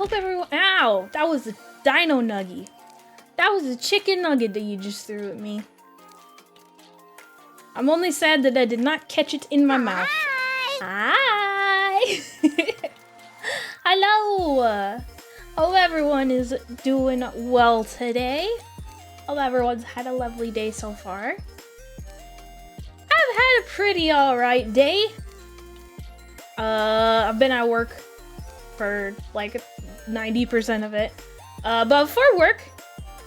hope everyone... Ow! That was a dino nugget. That was a chicken nugget that you just threw at me. I'm only sad that I did not catch it in my mouth. Hi! Hello! Hope everyone is doing well today. Hope everyone's had a lovely day so far. I've had a pretty alright day. I've been at work for like 90% of it. But before work,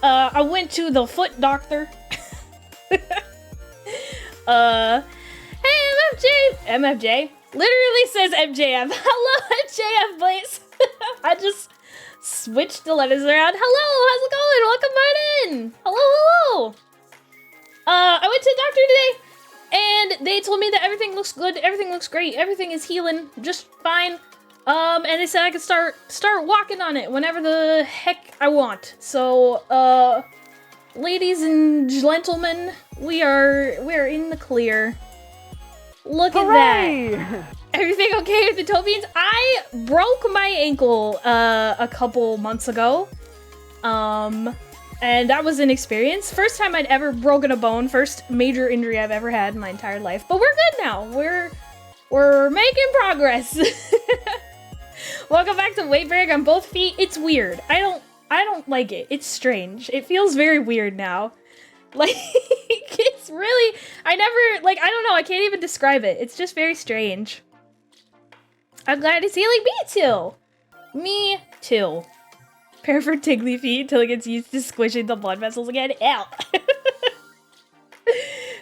I went to the foot doctor. Hey MFJ literally says MJF. Hello MJF, please. I just switched the letters around. Hello, how's it going? Welcome right in. Hello. I went to the doctor today and they told me that everything looks good, everything looks great, everything is healing just fine. And they said I could start walking on it whenever the heck I want. So, ladies and gentlemen, we are in the clear. Look at that. Everything okay with the toe beans? I broke my ankle a couple months ago. And that was an experience. First time I'd ever broken a bone, first major injury I've ever had in my entire life. But we're good now. We're making progress. Welcome back to weight break on both feet. It's weird. I don't like it. It's strange. It feels very weird now. Like, it's really, I don't know, I can't even describe it. It's just very strange. I'm glad it's healing. Me too. Me too. Prepare for tingly feet until it gets used to squishing the blood vessels again. Ow.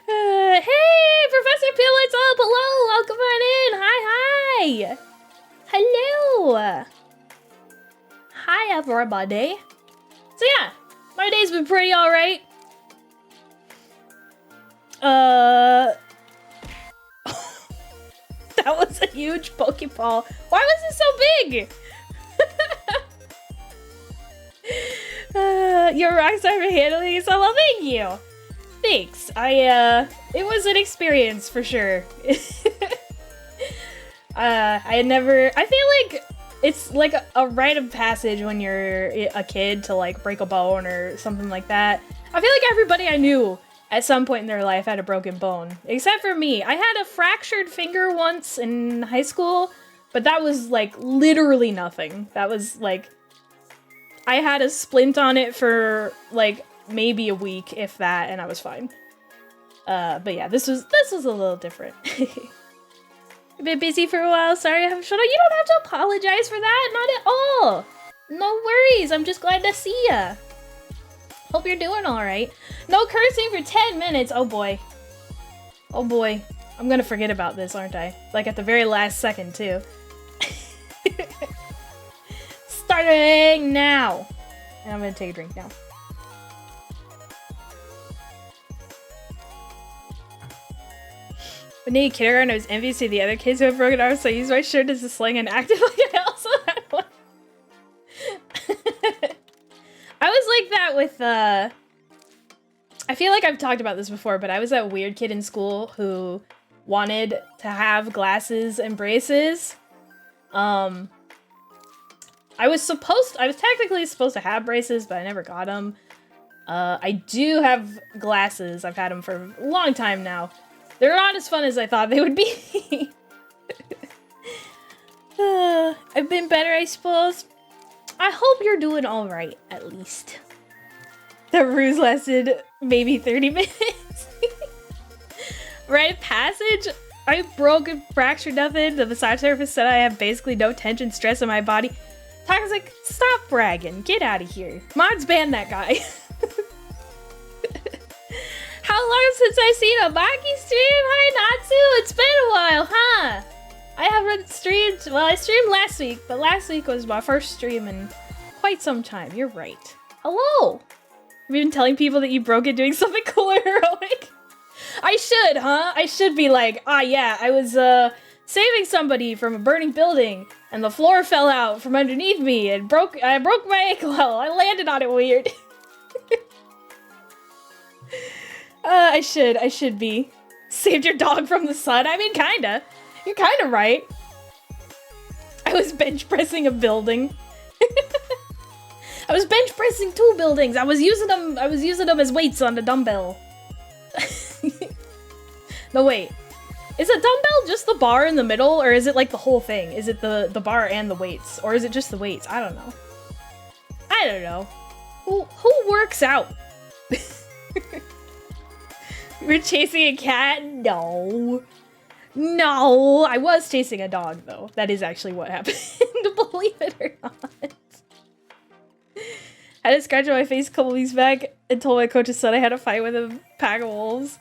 Hey, Professor Pill, what's up? Hello, welcome on in. Hi. Hello. Hi, everybody. So yeah, my day's been pretty alright. That was a huge Pokeball. Why was it so big? You're a rock star for handling it so well. Thank you. Thanks. It was an experience for sure. I feel like it's like a rite of passage when you're a kid to like break a bone or something like that. I feel like everybody I knew at some point in their life had a broken bone, except for me. I had a fractured finger once in high school, but that was like literally nothing. That was like, I had a splint on it for like maybe a week, if that, and I was fine. But yeah, this was a little different. I've been busy for a while. Sorry I haven't shown up. You don't have to apologize for that. Not at all. No worries. I'm just glad to see ya. Hope you're doing all right. No cursing for 10 minutes. Oh boy. Oh boy. I'm gonna forget about this, aren't I? Like at the very last second too. Starting now. And I'm gonna take a drink now. When in kindergarten, I was envious of the other kids who have broken arms, so I used my shirt as a sling and acted like I also had one. I was like that with, I feel like I've talked about this before, but I was that weird kid in school who wanted to have glasses and braces. I was technically supposed to have braces, but I never got them. I do have glasses. I've had them for a long time now. They're not as fun as I thought they would be. I've been better, I suppose. I hope you're doing all right, at least. The ruse lasted maybe 30 minutes. Rite of passage? I broke and fractured nothing. The massage therapist said I have basically no tension, stress in my body. Toxic, stop bragging. Get out of here. Mods banned that guy. How long since I've seen a Makki stream? Hi, Natsu. It's been a while, huh? I haven't streamed. Well, I streamed last week, but last week was my first stream in quite some time. You're right. Hello. Have you been telling people that you broke it doing something cool or heroic? I should, huh? I should be like, yeah, I was saving somebody from a burning building, and the floor fell out from underneath me and I broke my ankle. I landed on it weird. I should be. Saved your dog from the sun? I mean, kinda. You're kinda right. I was bench pressing a building. I was bench pressing 2 buildings. I was using them as weights on the dumbbell. No, wait. Is a dumbbell just the bar in the middle, or is it like the whole thing? Is it the bar and the weights, or is it just the weights? I don't know. I don't know. Who works out? You were chasing a cat? No. No, I was chasing a dog though. That is actually what happened, believe it or not. I had a scratch on my face a couple weeks back and told my coach's son I had a fight with a pack of wolves.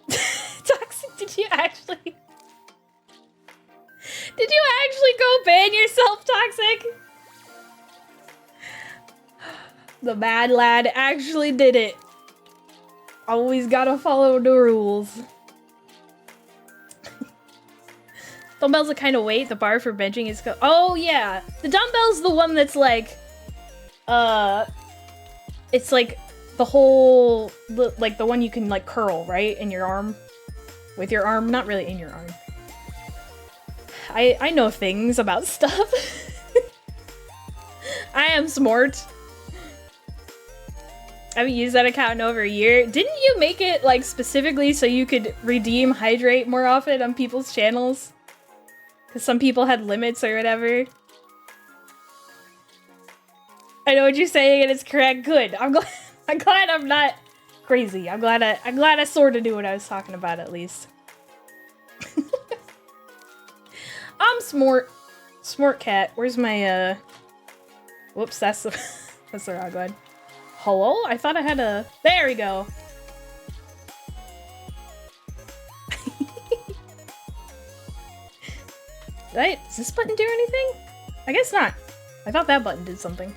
Toxic, did you actually go ban yourself, Toxic? The mad lad actually did it. Always gotta follow the rules. Dumbbell's a kind of weight. The bar for benching is oh yeah, the dumbbell's the one that's like, it's like the whole, like the one you can like curl, right? In your arm. With your arm, not really in your arm. I know things about stuff. I am smart. I haven't used that account in over a year. Didn't you make it like specifically so you could redeem hydrate more often on people's channels? Because some people had limits or whatever. I know what you're saying and it's correct. Good. I'm glad I'm not crazy. I'm glad I sort of knew what I was talking about at least. I'm smart. Smart cat. Where's my whoops, that's the that's the wrong one. Hello? I thought I had a... There we go. Does this button do anything? I guess not. I thought that button did something.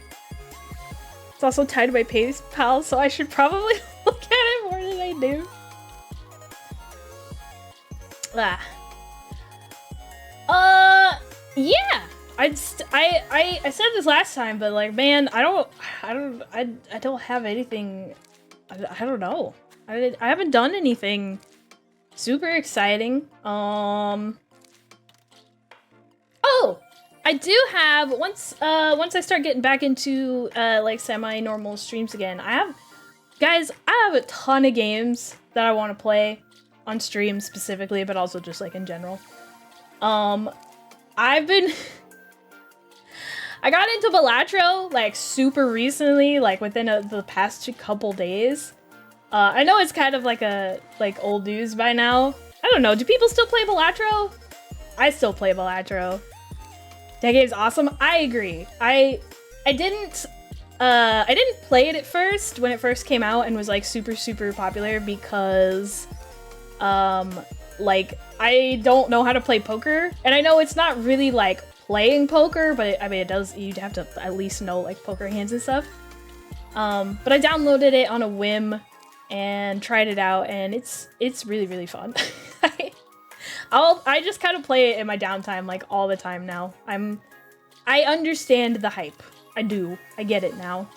It's also tied to my PayPal, so I should probably look at it more than I do. Yeah. I said this last time, but like, man, I don't have anything. I don't know. I haven't done anything super exciting. Oh, I do have once I start getting back into like semi-normal streams again. Guys, I have a ton of games that I want to play on stream specifically, but also just like in general. I got into Balatro, like, super recently, like, within the past couple days. I know it's kind of like old news by now. I don't know, do people still play Balatro? I still play Balatro. That game's awesome. I agree. I didn't play it at first, when it first came out and was, like, super, super popular because, like, I don't know how to play poker. And I know it's not really, like, playing poker, but I mean, it does, you'd have to at least know like poker hands and stuff. But I downloaded it on a whim and tried it out, and it's really, really fun. I just kind of play it in my downtime like all the time now. I understand the hype. I do. I get it now.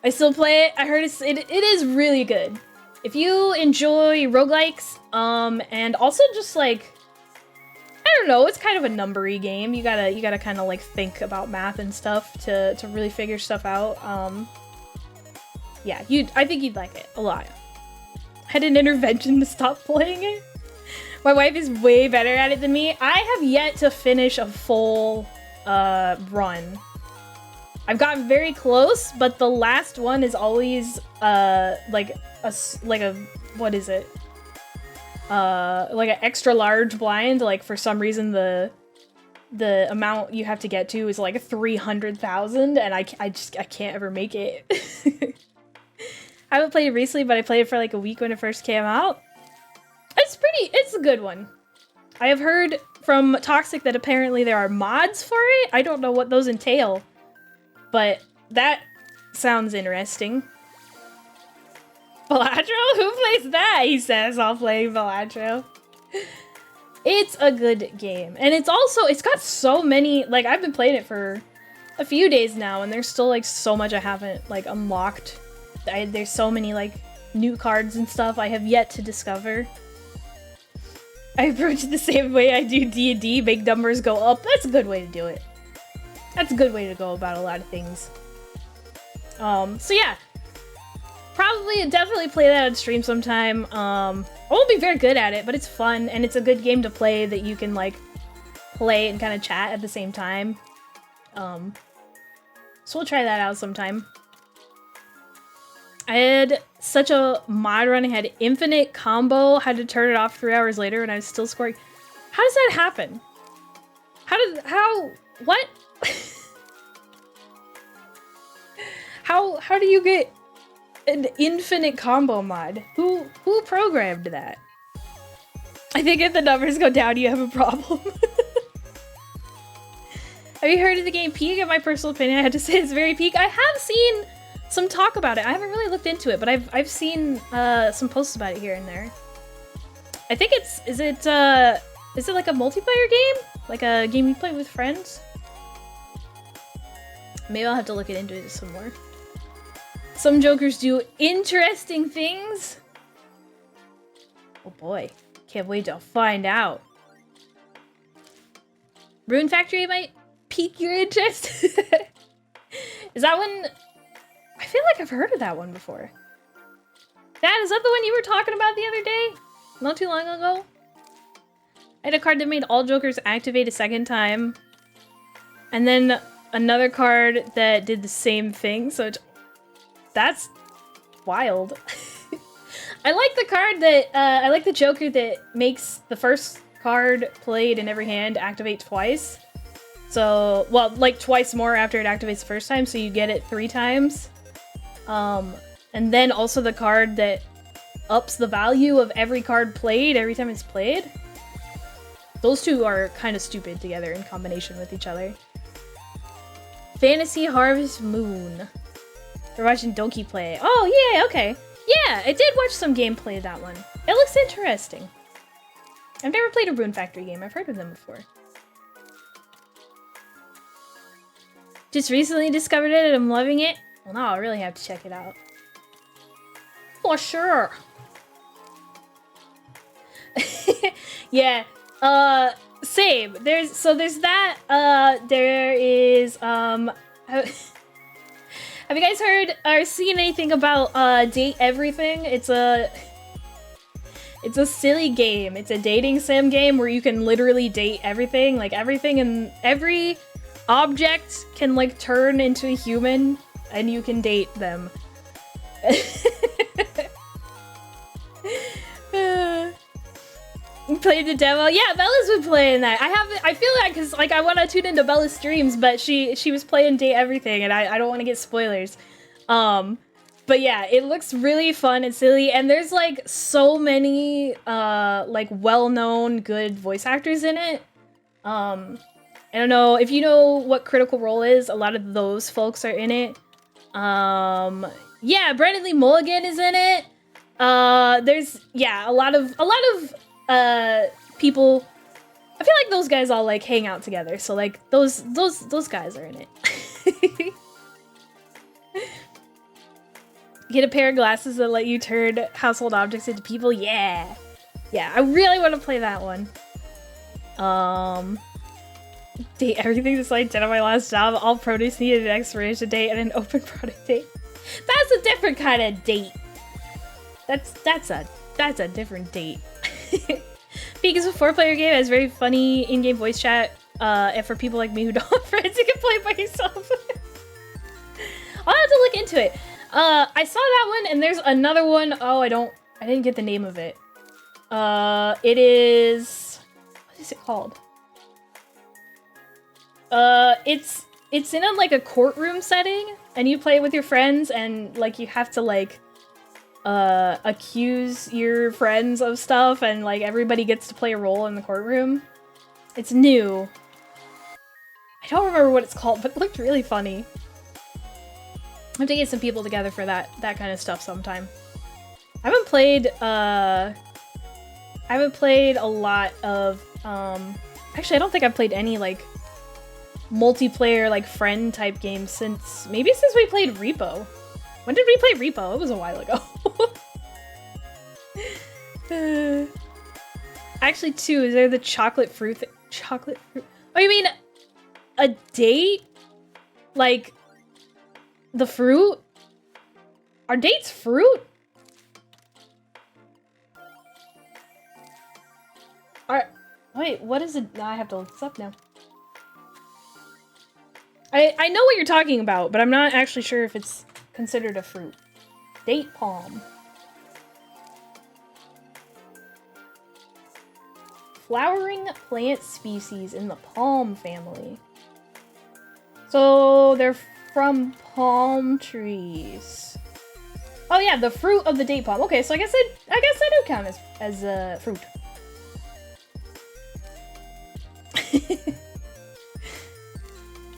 I still play it. I heard it is really good. If you enjoy roguelikes, and also just like, I don't know, it's kind of a numbery game. You gotta kind of like think about math and stuff to really figure stuff out. Yeah, I think you'd like it a lot. Had an intervention to stop playing it. My wife is way better at it than me. I have yet to finish a full run. I've gotten very close, but the last one is always like a what is it? Like an extra large blind. Like for some reason the amount you have to get to is like 300,000, and I can't ever make it. I haven't played it recently, but I played it for like a week when it first came out. It's a good one. I have heard from Toxic that apparently there are mods for it. I don't know what those entail, but that sounds interesting. Balatro? Who plays that? He says, I'll play Balatro. It's a good game. And it's got so many, like, I've been playing it for a few days now, and there's still, like, so much I haven't, like, unlocked. There's so many, like, new cards and stuff I have yet to discover. I approach it the same way I do D&D, make numbers go up. That's a good way to do it. That's a good way to go about a lot of things. So yeah. Definitely play that on stream sometime. I won't be very good at it, but it's fun, and it's a good game to play that you can, like, play and kind of chat at the same time. So we'll try that out sometime. I had such a mod run, I had infinite combo, had to turn it off 3 hours later and I was still scoring. How does that happen? What? How do you get an infinite combo mod? Who programmed that? I think if the numbers go down, you have a problem. Have you heard of the game Peak? In my personal opinion, I had to say it's very peak. I have seen some talk about it. I haven't really looked into it, but I've seen some posts about it here and there. I think is it like a multiplayer game? Like a game you play with friends? Maybe I'll have to look into it some more. Some jokers do interesting things. Oh boy, can't wait to find out. Rune Factory might pique your interest. Is that one? I feel like I've heard of that one before. Dad, is that the one you were talking about the other day? Not too long ago? I had a card that made all jokers activate a second time. And then another card that did the same thing, so that's wild. I like the card that, I like the joker that makes the first card played in every hand activate twice. So, well, like twice more after it activates the first time, so you get it 3 times. And then also the card that ups the value of every card played every time it's played. Those two are kind of stupid together in combination with each other. Fantasy Harvest Moon. We're watching Doki play. Oh, yeah, okay. Yeah, I did watch some gameplay of that one. It looks interesting. I've never played a Rune Factory game. I've heard of them before. Just recently discovered it and I'm loving it. Well, now I really have to check it out. For sure. Yeah. Same. There's that. There is, have you guys heard or seen anything about, Date Everything? It's a silly game. It's a dating sim game where you can literally date everything. Like, everything and every object can, like, turn into a human and you can date them. Played the demo. Yeah, Bella's been playing that. I feel like because like I want to tune into Bella's streams, but she was playing Date Everything, and I don't want to get spoilers. But yeah, it looks really fun and silly, and there's like so many like well-known good voice actors in it. I don't know if you know what Critical Role is. A lot of those folks are in it. Yeah, Brandon Lee Mulligan is in it. There's a lot of people. I feel like those guys all like hang out together, so like those guys are in it. Get a pair of glasses that let you turn household objects into people. Yeah, I really want to play that one. Date everything that's like 10 on my last job. All produce needed an expiration date and an open product date. That's a different kind of date. That's a different date. Peak is a 4-player game. It has very funny in-game voice chat. And for people like me who don't have friends, you can play by yourself. I'll have to look into it. I saw that one, and there's another one. Oh, I didn't get the name of it. It is, what is it called? It's in like a courtroom setting, and you play with your friends, and like you have to like accuse your friends of stuff, and like everybody gets to play a role in the courtroom. It's new. I don't remember what it's called, but it looked really funny. I have to get some people together for that kind of stuff sometime. I haven't played a lot of actually I don't think I've played any like multiplayer like friend type games since we played Repo. When did we play Repo? It was a while ago. Actually, two. Is there the chocolate fruit? Chocolate fruit? Oh, you mean a date? Like the fruit? Are dates fruit? Wait, what is it? I have to look this up now. I know what you're talking about, but I'm not actually sure if it's considered a fruit. Date palm. Flowering plant species in the palm family. So they're from palm trees. Oh yeah, the fruit of the date palm. Okay, so I guess I do count as a fruit.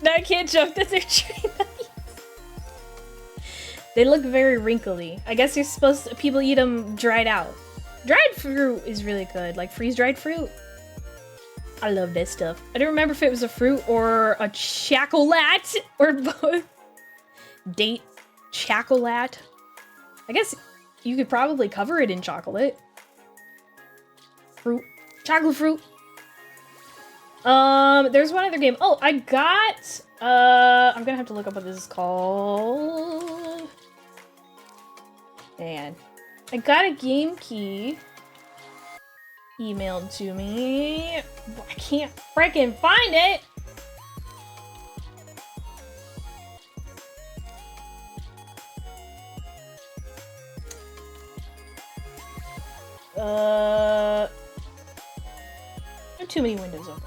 No, I can't joke that they're tree nuts. They look very wrinkly. I guess you're supposed to, people eat them dried out. Dried fruit is really good, like freeze-dried fruit. I love this stuff. I don't remember if it was a fruit or a chocolate or both. Date chocolate. I guess you could probably cover it in chocolate. Fruit. Chocolate fruit. There's one other game. Oh, I got, I'm gonna have to look up what this is called. Man. I got a game key emailed to me. I can't freaking find it! There are too many windows open.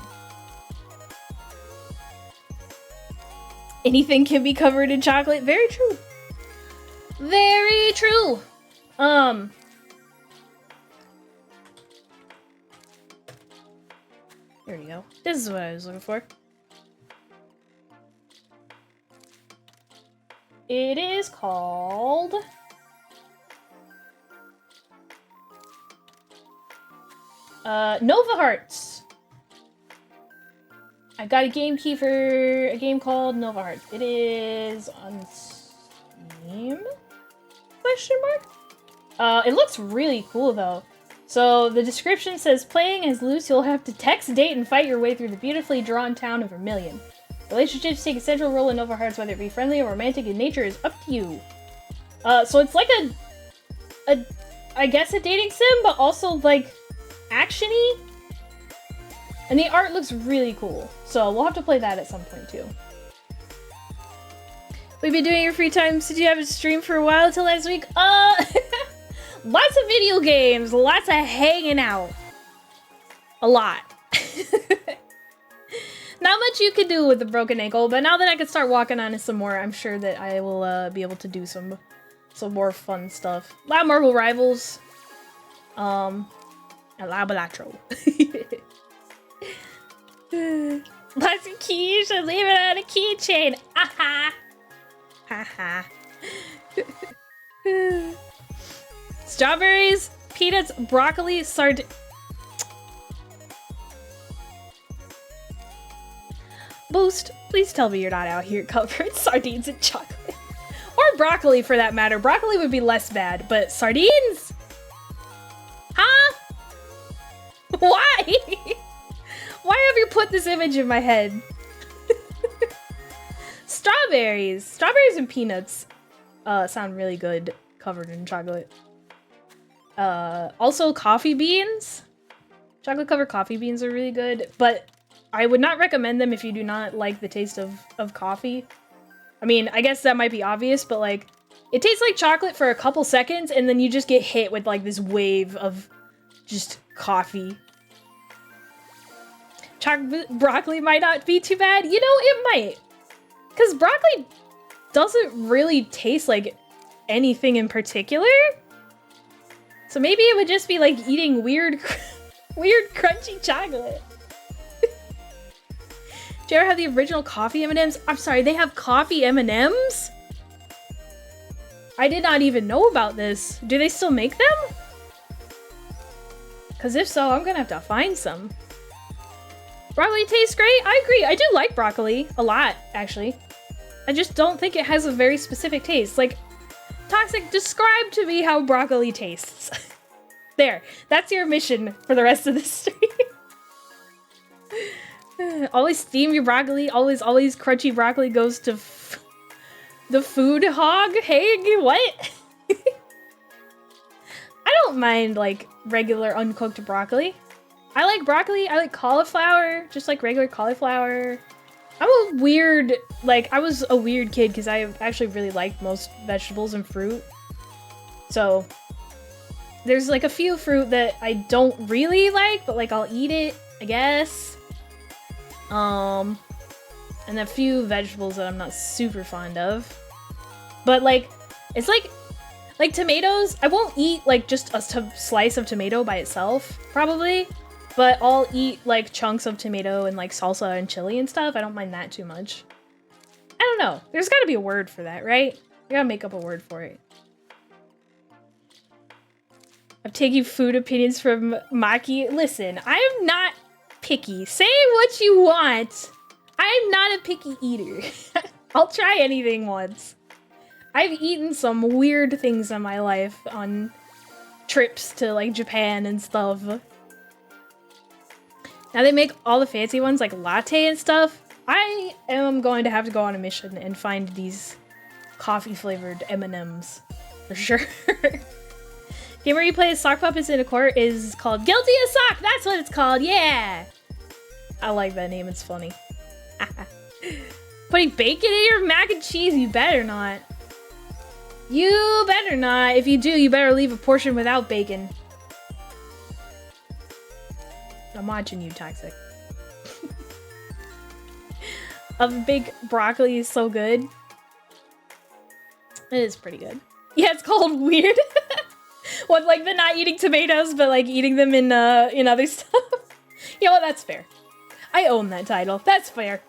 Anything can be covered in chocolate. Very true. Very true. There you go. This is what I was looking for. It is called Nova Hearts. I got a game key for a game called Nova Hearts. It is on Steam? Question mark? It looks really cool though. So the description says, playing as Luce, you'll have to text, date, and fight your way through the beautifully drawn town of Vermilion. Relationships take a central role in Nova Hearts, whether it be friendly or romantic in nature is up to you. So it's like I guess a dating sim, but also like action-y. And the art looks really cool. So we'll have to play that at some point too. We've been doing your free time since you haven't streamed for a while until last week. Lots of video games, lots of hanging out. A lot. Not much you could do with a broken ankle, but now that I can start walking on it some more, I'm sure that I will be able to do some more fun stuff. A lot of Marvel Rivals. And Labalatro. Lots of keys, should leave it on a keychain. Aha! Haha. Strawberries, peanuts, broccoli, Boost, please tell me you're not out here covering sardines and chocolate. Or broccoli, for that matter. Broccoli would be less bad, but sardines? Huh? Why? Why have you put this image in my head? Strawberries. Strawberries and peanuts sound really good covered in chocolate. Also coffee beans. Chocolate covered coffee beans are really good, but I would not recommend them if you do not like the taste of coffee. I mean, I guess that might be obvious, but like, it tastes like chocolate for a couple seconds and then you just get hit with like this wave of just coffee. Broccoli might not be too bad. You know, it might. Because broccoli doesn't really taste like anything in particular. So maybe it would just be like eating weird crunchy chocolate. Do you ever have the original coffee M&Ms? I'm sorry, they have coffee M&Ms? I did not even know about this. Do they still make them? Because if so, I'm gonna have to find some. Broccoli tastes great. I agree. I do like broccoli a lot, actually. I just don't think it has a very specific taste. Like, Toxic, describe to me how broccoli tastes. There. That's your mission for the rest of the stream. Always steam your broccoli. Always crunchy broccoli goes to the food hog. Hey, what? I don't mind, like, regular uncooked broccoli. I like broccoli. I like cauliflower. Just like regular cauliflower. I'm a weird, like, I was a weird kid because I actually really liked most vegetables and fruit. So, there's, like, a few fruit that I don't really like, but, like, I'll eat it, I guess. And a few vegetables that I'm not super fond of. But, like, it's like tomatoes, I won't eat, like, just a slice of tomato by itself, probably. But I'll eat, like, chunks of tomato and, like, salsa and chili and stuff. I don't mind that too much. I don't know. There's gotta be a word for that, right? You gotta make up a word for it. I'm taking food opinions from Makki. Listen, I am not picky. Say what you want. I'm not a picky eater. I'll try anything once. I've eaten some weird things in my life on trips to, like, Japan and stuff. Now they make all the fancy ones, like latte and stuff. I am going to have to go on a mission and find these coffee-flavored M&Ms. For sure. Game where you play as sock puppets in a court is called Guilty as Sock! That's what it's called, yeah! I like that name, it's funny. Putting bacon in your mac and cheese? You better not. You better not. If you do, you better leave a portion without bacon. I'm watching you, Toxic. A big broccoli is so good. It is pretty good. Yeah, it's called weird. What, like the not eating tomatoes, but like eating them in other stuff? You know what, that's fair. I own that title. That's fair.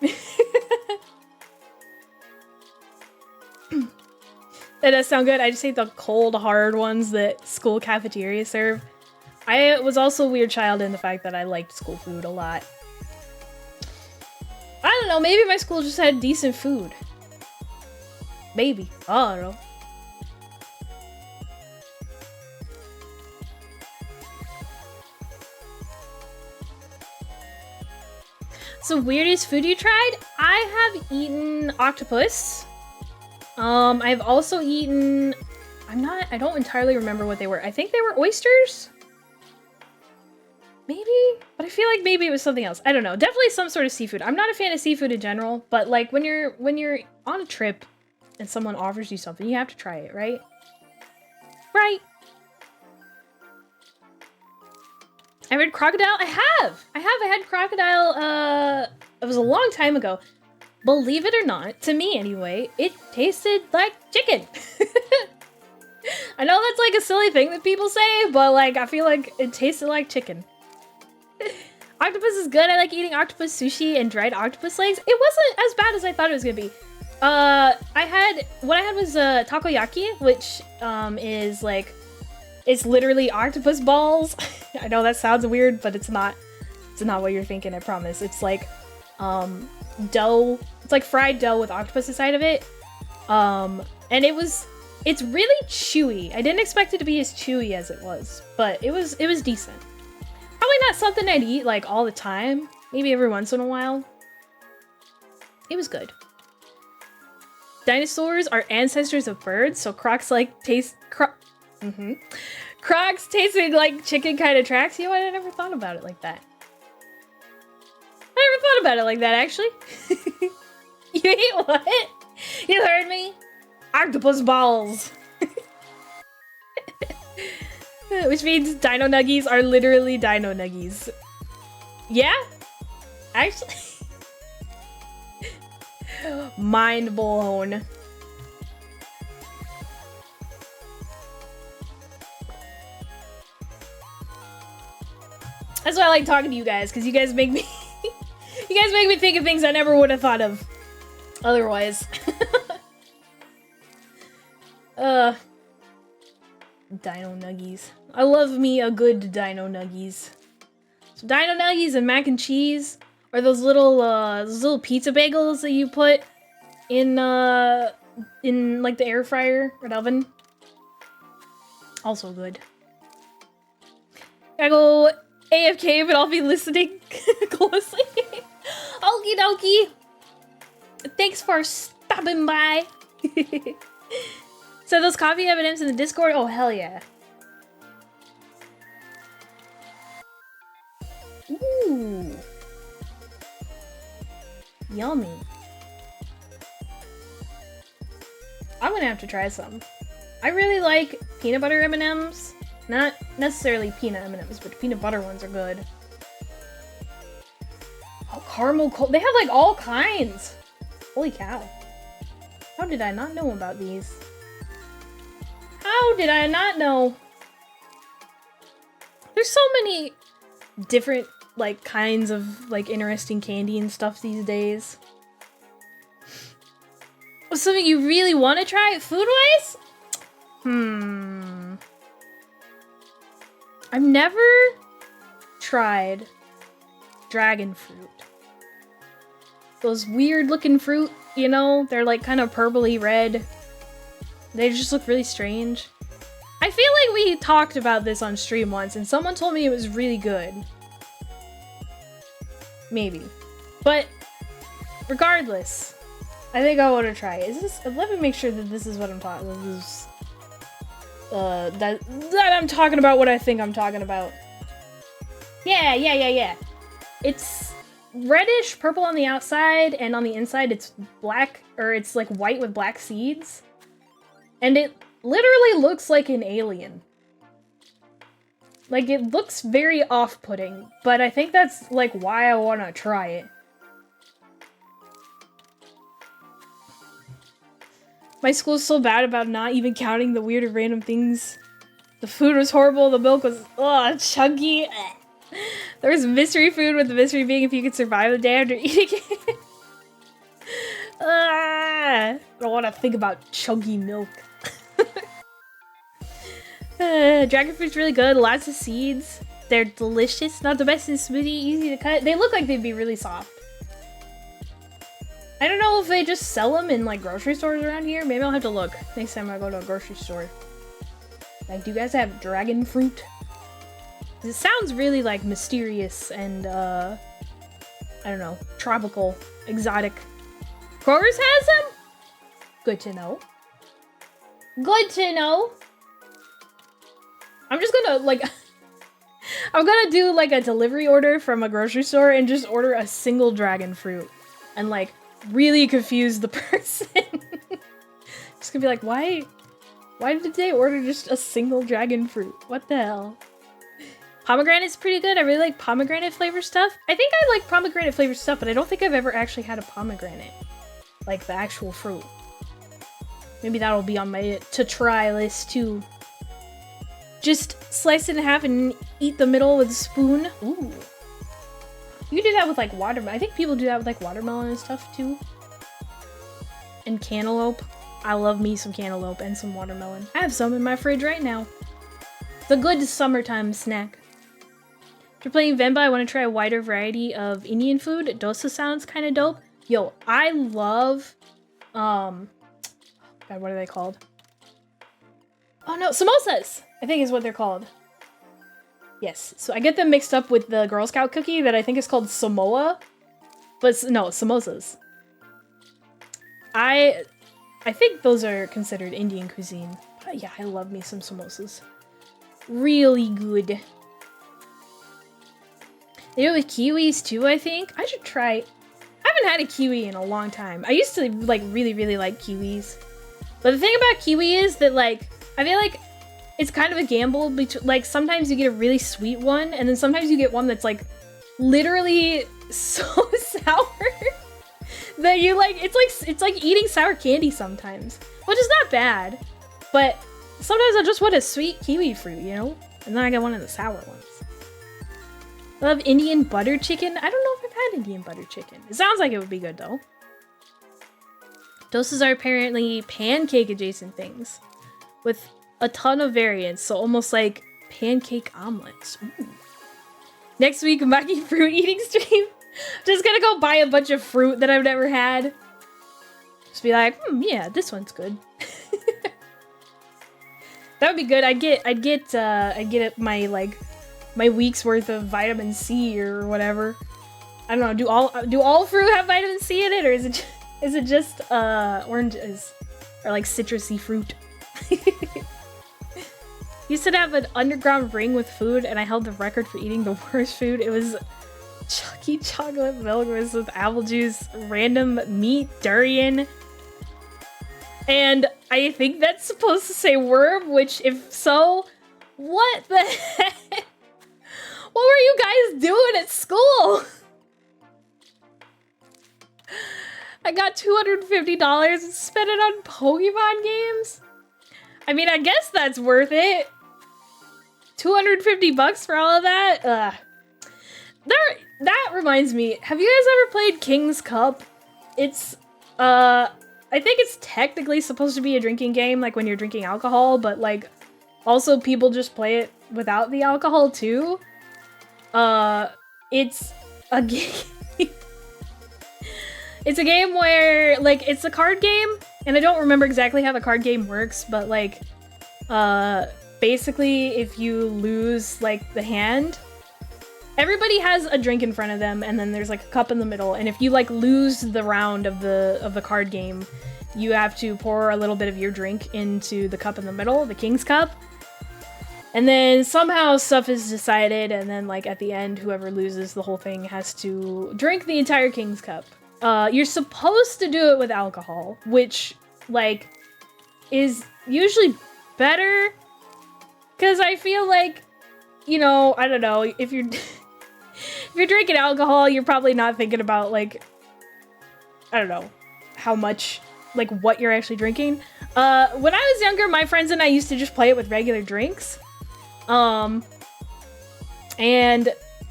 That does sound good. I just hate the cold, hard ones that school cafeterias serve. I was also a weird child in the fact that I liked school food a lot. I don't know, maybe my school just had decent food. Maybe. I don't know. So weirdest food you tried? I have eaten octopus. I've also eaten, I don't entirely remember what they were. I think they were oysters? Maybe? But I feel like maybe it was something else. I don't know. Definitely some sort of seafood. I'm not a fan of seafood in general, but like when you're on a trip and someone offers you something, you have to try it, right? Right. I read crocodile. I have. I had crocodile. It was a long time ago. Believe it or not, to me anyway, it tasted like chicken. I know that's like a silly thing that people say, but like I feel like it tasted like chicken. Octopus is good. I like eating octopus sushi and dried octopus legs. It wasn't as bad as I thought it was gonna be. What I had was takoyaki, which is like, it's literally octopus balls. I know that sounds weird, but it's not. It's not what you're thinking, I promise. It's like dough. It's like fried dough with octopus inside of it. And it's really chewy. I didn't expect it to be as chewy as it was, but it was decent. Probably not something I'd eat like all the time. Maybe every once in a while. It was good. Dinosaurs are ancestors of birds, so Crocs Crocs tasting like chicken kind of tracks. You know what? I never thought about it like that. I never thought about it like that, actually. You ate what? You heard me? Octopus balls. Which means dino nuggies are literally dino nuggies. Yeah? Actually. Mind blown. That's why I like talking to you guys, because you guys make me you guys make me think of things I never would have thought of otherwise. Dino nuggies. I love me a good dino nuggies. So dino nuggies and mac and cheese, or those little pizza bagels that you put in like the air fryer or oven. Also good. I go AFK, but I'll be listening closely. Okie dokie. Thanks for stopping by. So those coffee M&Ms in the Discord? Oh, hell yeah. Ooh. Yummy. I'm gonna have to try some. I really like peanut butter M&Ms. Not necessarily peanut M&Ms, but the peanut butter ones are good. Oh, caramel cold. They have like all kinds. Holy cow. How did I not know about these? How did I not know? There's so many different like kinds of like interesting candy and stuff these days. Something you really want to try food-wise? I've never tried dragon fruit. Those weird looking fruit, you know, they're like kind of purpley red. They just look really strange. I feel like we talked about this on stream once and someone told me it was really good. Maybe. But regardless, I think I want to try it. Is this? Let me make sure that this is what I'm talking about. This is, that I'm talking about what I think I'm talking about. Yeah. It's reddish purple on the outside, and on the inside it's black, or it's like white with black seeds. And it literally looks like an alien. Like, it looks very off-putting, but I think that's like why I want to try it. My school's so bad about not even counting the weird and random things. The food was horrible, the milk was, chunky. There was mystery food, with the mystery being if you could survive the day after eating it. I don't want to think about chunky milk. Dragon fruit's really good, lots of seeds. They're delicious, not the best in smoothie, easy to cut. They look like they'd be really soft. I don't know if they just sell them in like grocery stores around here. Maybe I'll have to look next time I go to a grocery store. Like, do you guys have dragon fruit? It sounds really like mysterious and I don't know, tropical, exotic. Kroger's has them? Good to know. Good to know. I'm just gonna like I'm gonna do like a delivery order from a grocery store and just order a single dragon fruit and like really confuse the person. Just gonna be like, why did they order just a single dragon fruit? What the hell? Pomegranate's pretty good. I really like pomegranate flavor stuff. I think I like pomegranate flavor stuff, but I don't think I've ever actually had a pomegranate. Like the actual fruit. Maybe that'll be on my to try list too. Just slice it in half and eat the middle with a spoon. Ooh. You can do that with like watermelon. I think people do that with like watermelon and stuff too. And cantaloupe. I love me some cantaloupe and some watermelon. I have some in my fridge right now. It's a good summertime snack. If you're playing Venba, I want to try a wider variety of Indian food. Dosa sounds kind of dope. Yo, I love, God, what are they called? Oh no, samosas, I think is what they're called. Yes, so I get them mixed up with the Girl Scout cookie that I think is called Samoa. But no, samosas. I think those are considered Indian cuisine. But yeah, I love me some samosas. Really good. They do it with kiwis too, I think. I should try. I haven't had a kiwi in a long time. I used to like really like kiwis. But the thing about kiwi is that like, I feel like it's kind of a gamble between, like, sometimes you get a really sweet one and then sometimes you get one that's like literally so sour that you like, it's like eating sour candy sometimes, which is not bad, but sometimes I just want a sweet kiwi fruit, you know? And then I get one of the sour ones. I love Indian butter chicken. I don't know if I've had Indian butter chicken. It sounds like it would be good though. Dosas are apparently pancake adjacent things with a ton of variants, so almost like pancake omelets. Ooh. Next week, Makki fruit eating stream. Just gonna go buy a bunch of fruit that I've never had. Just be like, yeah, this one's good. That would be good. I'd get my like my week's worth of vitamin C or whatever. I don't know. Do all fruit have vitamin C in it, or is it just oranges or like citrusy fruit? Used to have an underground ring with food, and I held the record for eating the worst food. It was chunky chocolate milk with apple juice, random meat, durian, and I think that's supposed to say worm. Which, if so, what the heck? What were you guys doing at school? I got $250 and spent it on Pokemon games? I mean, I guess that's worth it. 250 bucks for all of that? That reminds me, have you guys ever played King's Cup? It's, I think it's technically supposed to be a drinking game, like when you're drinking alcohol, but like, also people just play it without the alcohol too. It's a game. It's a game where, like, it's a card game, and I don't remember exactly how the card game works, but, like, basically, if you lose, like, the hand, everybody has a drink in front of them, and then there's, like, a cup in the middle, and if you, like, lose the round of the card game, you have to pour a little bit of your drink into the cup in the middle, the King's Cup, and then somehow stuff is decided, and then, like, at the end, whoever loses the whole thing has to drink the entire King's Cup. You're supposed to do it with alcohol, which, like, is usually better, because I feel like, you know, I don't know, if you're if you're drinking alcohol, you're probably not thinking about, like, I don't know, how much, like, what you're actually drinking. When I was younger, my friends and I used to just play it with regular drinks, and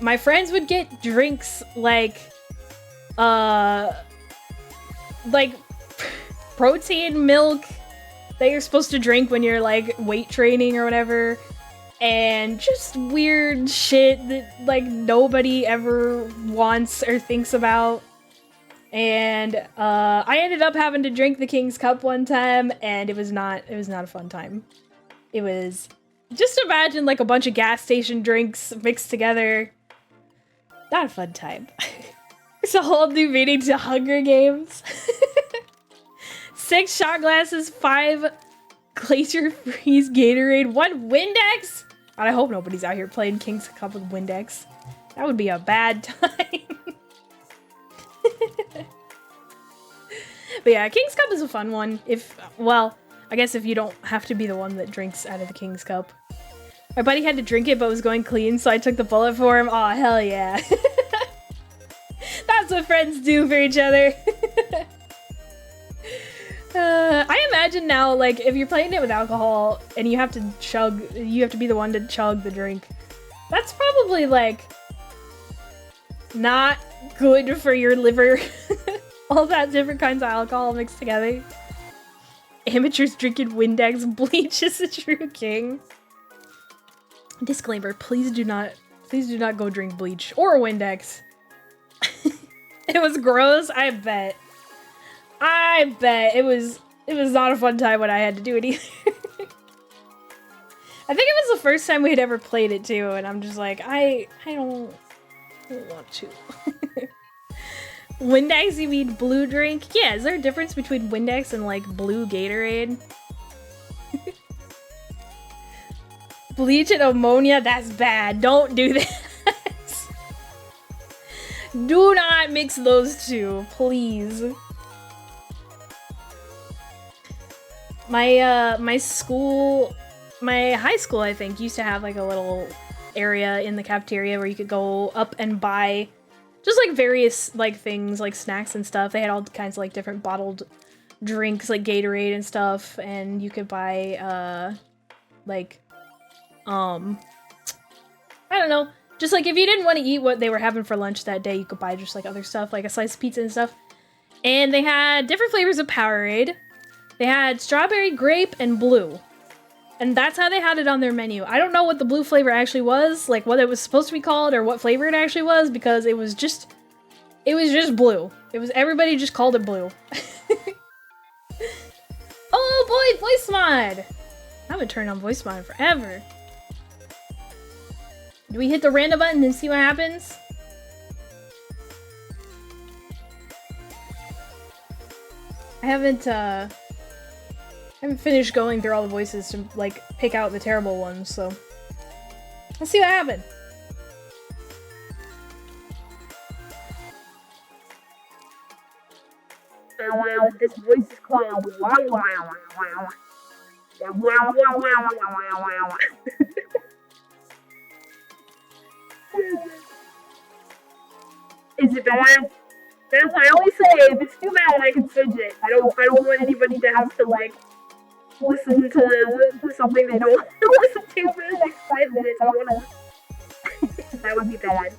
my friends would get drinks, like protein milk that you're supposed to drink when you're like weight training or whatever, and just weird shit that like nobody ever wants or thinks about. And I ended up having to drink the King's Cup one time, and it was not a fun time. It was, just imagine like a bunch of gas station drinks mixed together. Not a fun time. It's a whole new meaning to Hunger Games. 6 shot glasses, 5 Glacier Freeze Gatorade, 1 Windex. God, I hope nobody's out here playing King's Cup with Windex. That would be a bad time. But yeah, King's Cup is a fun one. Well, I guess if you don't have to be the one that drinks out of the King's Cup. My buddy had to drink it but was going clean, so I took the bullet for him. Aw, hell yeah. That's what friends do for each other. I imagine now, like, if you're playing it with alcohol and you have to be the one to chug the drink, that's probably, like, not good for your liver. All that different kinds of alcohol mixed together. Amateurs drinking Windex. Bleach is the true king. Disclaimer, please do not go drink bleach or Windex. It was gross, I bet. It was not a fun time when I had to do it either. I think it was the first time we had ever played it too, and I'm just like, I don't want to. Windex, you mean blue drink? Yeah, is there a difference between Windex and like blue Gatorade? Bleach and ammonia, that's bad. Don't do that. Do not mix those two, please. My high school, I think, used to have like a little area in the cafeteria where you could go up and buy just like various like things, like snacks and stuff. They had all kinds of like different bottled drinks, like Gatorade and stuff, and you could buy I don't know, just like if you didn't want to eat what they were having for lunch that day, you could buy just like other stuff, like a slice of pizza and stuff. And they had different flavors of Powerade. They had strawberry, grape, and blue. And that's how they had it on their menu. I don't know what the blue flavor actually was, like what it was supposed to be called or what flavor it actually was, because it was just blue. Everybody just called it blue. Oh boy, voice mod! I haven't turned on voice mod in forever. Do we hit the random button and see what happens? I haven't finished going through all the voices to, like, pick out the terrible ones, so... Let's see what happened. Wow, this voice is called wow, wow, wow, wow. Wow, wow, wow, wow, wow, wow. Is it bad? That's what I always say. If it's too bad, I can fidget. I don't want anybody to have to like listen to something they don't listen to for the next 5 minutes. I don't want to. That would be bad.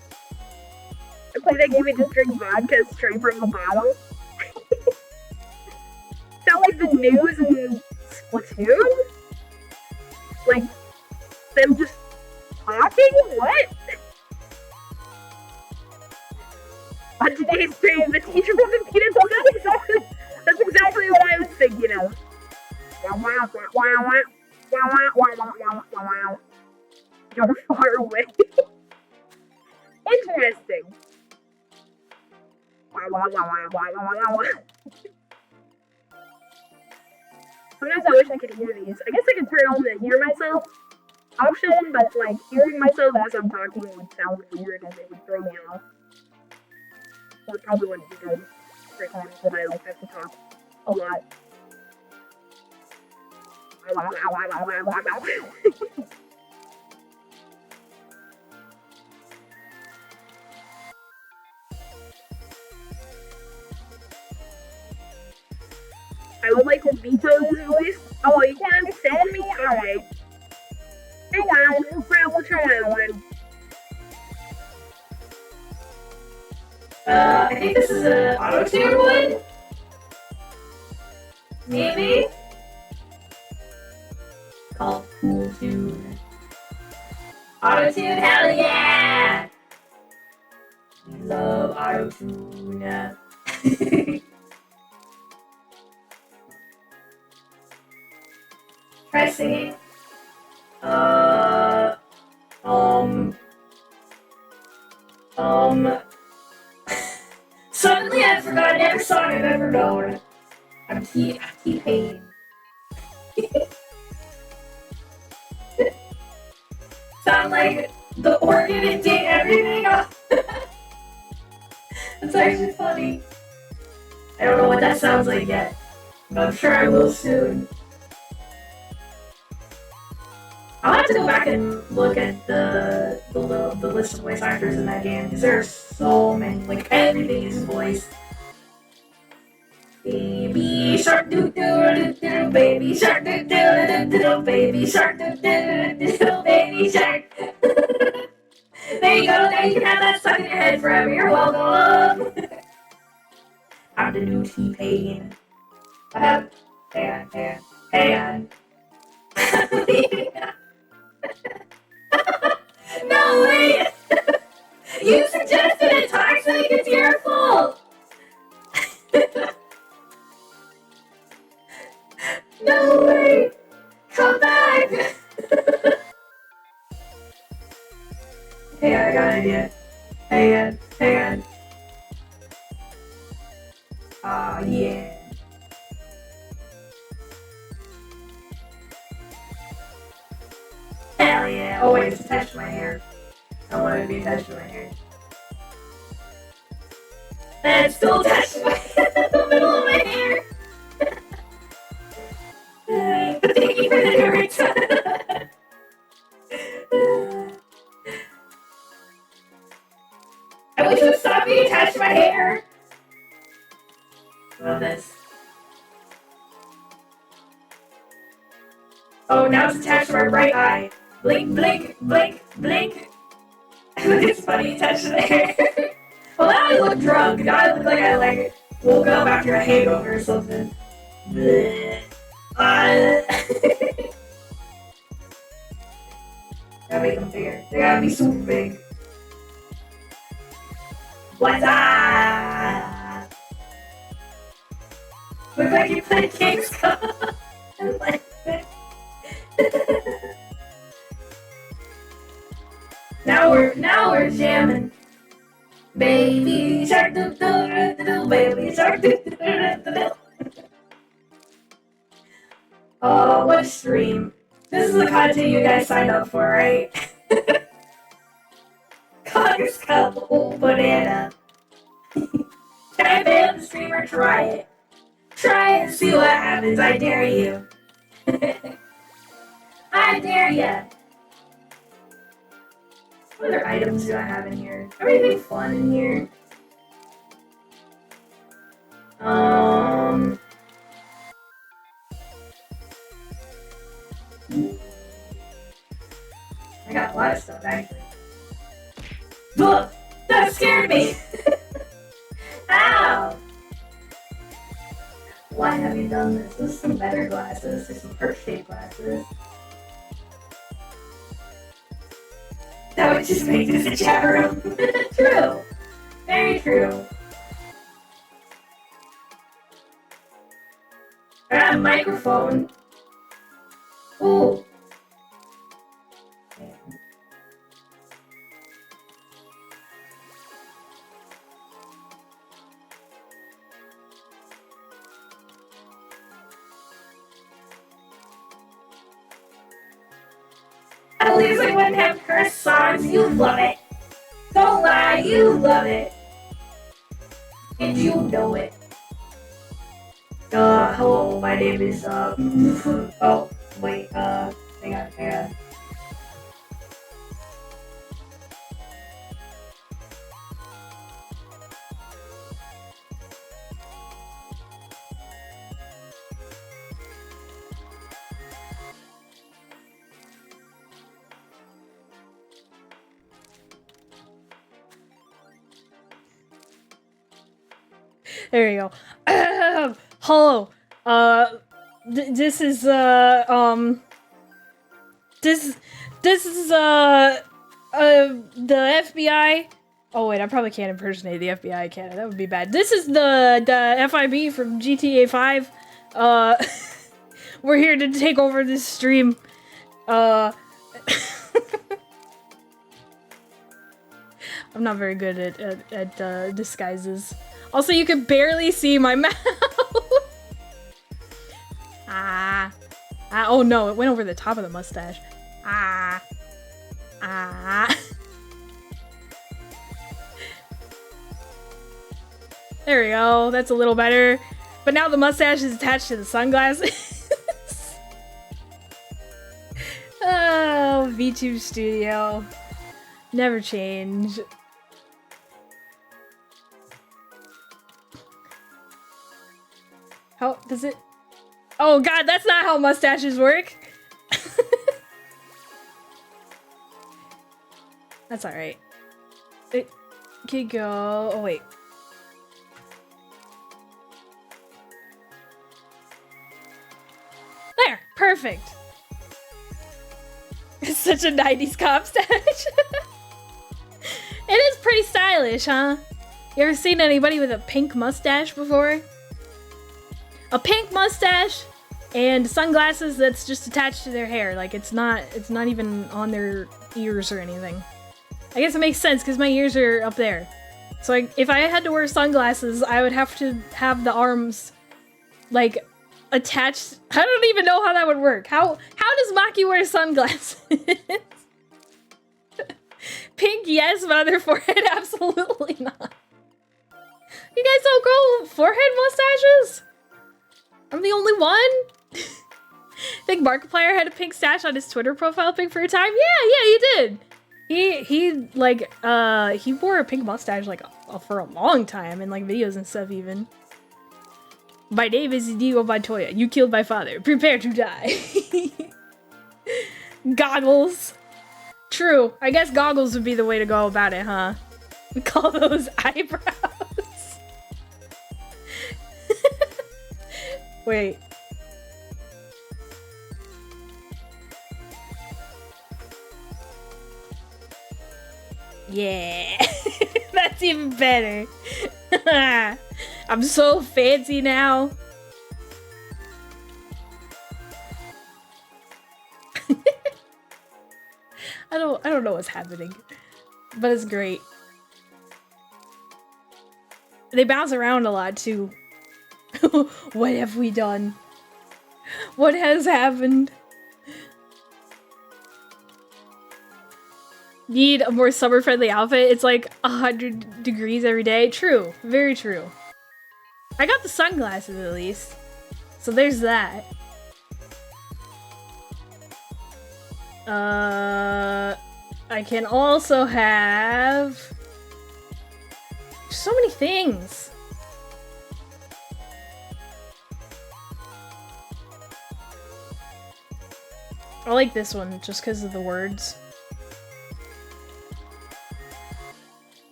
I play that game and just drink vodka straight from the bottle. Sound like the news in Splatoon? Like, them just talking? What? On today's stream, the teacher will repeat it. That's exactly what I was thinking of. You're far away. Interesting. Sometimes I wish I could hear these. I guess I could turn on the hear myself option, but like hearing myself as I'm talking would sound weird and it would throw me off. So it probably wouldn't be good for times when I like have to talk a lot. I would like to veto this voice. Oh, you can't understand me? Alright. Hang on, we'll try that one. I think this is an auto-tune one? Maybe? Called Cool Tune. Auto-tune, hell yeah! We love auto-tune. Try singing. Suddenly I've forgotten every song I've ever known. I'm T-Pain. Sound like the organ and date everything up. That's actually funny. I don't know what that sounds like yet, but I'm sure I will soon. I'll have to go back and look at the list of voice actors in that game, because there are so many, like everything is voiced. Baby shark doo doo doo doo, baby shark doo doo doo doo, baby shark doo doo doo doo, baby shark. There you go, there you can have that stuck in your head forever, you're welcome. I'm the new T-Pain. Hang on. No, wait! You suggested it, Toxic! It's your fault! No, way! Come back! Hey, I got an idea. Hang on. Aw, yeah. Hell yeah! Oh wait, it's attached to my hair. I don't want it to be attached to my hair. And it's still attached to the middle of my hair! Thank you for the lyrics! I wish it would stop being attached to my hair! Love this. Oh, now it's attached to my right eye. Blink, blink, blink, blink. It's funny, attached to the hair. Well, now I look drunk. Now I look like I woke up after a hangover or something. Bleh. Gotta make them bigger. They gotta be super big. What's up? Look like you played King's Cup. Now Now we're jamming. Baby shark doo doo doo doo, baby shark doo doo doo doo. Oh, what a stream. This is the content you guys signed up for, right? Congress Cup, oh banana. Can I ban the streamer? Try it. Try it and see what happens. I dare you. I dare ya. What other items do I have in here? Everything fun in here. I got a lot of stuff actually. Ugh, that scared me. Ow. Why have you done this? There's some better glasses. There's some heart-shaped glasses. That would just make this a chat room. True. Very true. I got a microphone. Ooh. At least I wouldn't have curse songs. You love it. Don't lie, you love it. And you know it. Hello, my name is, oh, wait, hang on. There you go. Hello. This is the FBI. Oh wait, I probably can't impersonate the FBI, can I? That would be bad. This is the FIB from GTA 5. We're here to take over this stream. I'm not very good at disguises. Also, you can barely see my mouth. Oh no, it went over the top of the mustache. There we go, that's a little better. But now the mustache is attached to the sunglasses. Oh, VTube Studio. Never change. How does it? Oh god, that's not how mustaches work. That's alright. It could go. Oh wait. There! Perfect! It's such a 90s cop stash. It is pretty stylish, huh? You ever seen anybody with a pink mustache before? A pink mustache and sunglasses that's just attached to their hair. Like it's not even on their ears or anything. I guess it makes sense because my ears are up there. So if I had to wear sunglasses, I would have to have the arms like attached. I don't even know how that would work. How does Makki wear sunglasses? Pink, yes, but other forehead, absolutely not. You guys don't grow forehead mustaches? I'm the only one? I think Markiplier had a pink stash on his Twitter profile pic for a time. Yeah, he did. He wore a pink mustache like for a long time in like videos and stuff even. My name is Diego Montoya. You killed my father. Prepare to die. Goggles. True. I guess goggles would be the way to go about it, huh? We call those eyebrows. Wait. Yeah. That's even better. I'm so fancy now. I don't know what's happening. but it's great. They bounce around a lot too. What have we done? What has happened? Need a more summer-friendly outfit? It's like 100 degrees every day. True. Very true. I got the sunglasses at least. So there's that. I can also have so many things. I like this one just because of the words.